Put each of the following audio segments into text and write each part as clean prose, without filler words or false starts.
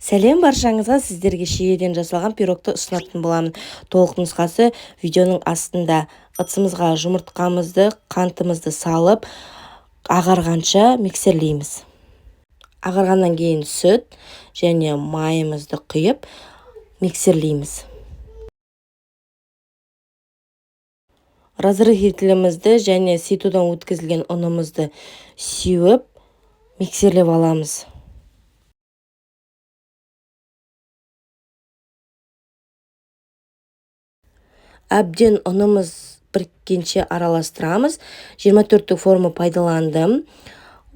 Сәлем баршаңызға, сіздерге шиеден жасалған пирогты ұсынатын боламын. Толық нұсқасы видеоның астында. Ыдысымызға жұмыртқамызды, қантымызды салып, ағарғанша миксерлейміз. Ағарғаннан кейін сүт және майымызды құйып миксерлейміз. Разрыхителімізді және сейтудан өткізілген ұнымызды сеуіп миксерлеп аламыз. Әбден ұнымыз біріккенше араластырамыз. 24-тік форма пайдаландым.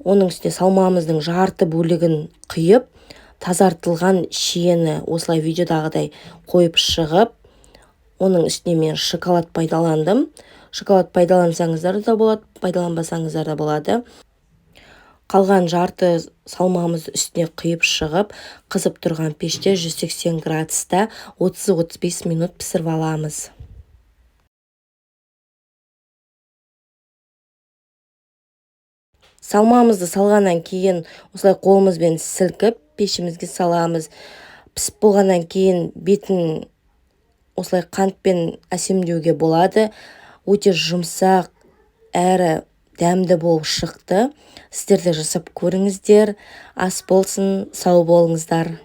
Оның үстіне салмамыздың жарты бөлігін құйып, тазартылған шиені осылай видеодағыдай қойып шығып, оның үстіне мен шоколад пайдаландым. Шоколад пайдалансаңыздар да болады, пайдаланбасаңыздар да болады. Қалған жарты салмамызды үстіне құйып шығып, қызып тұрған пеште 180 градуста 30-35 минут пісіріп аламыз. Салмамызды салғаннан кейін осылай қолымызбен сілкіп пешімізге саламыз. Пісіп болғаннан кейін бетін осылай қантпен әсемдеуге болады. Өте жұмсақ әрі дәмді болып шықты. Сіздер де жасап көріңіздер. Ас болсын, сау болыңыздар.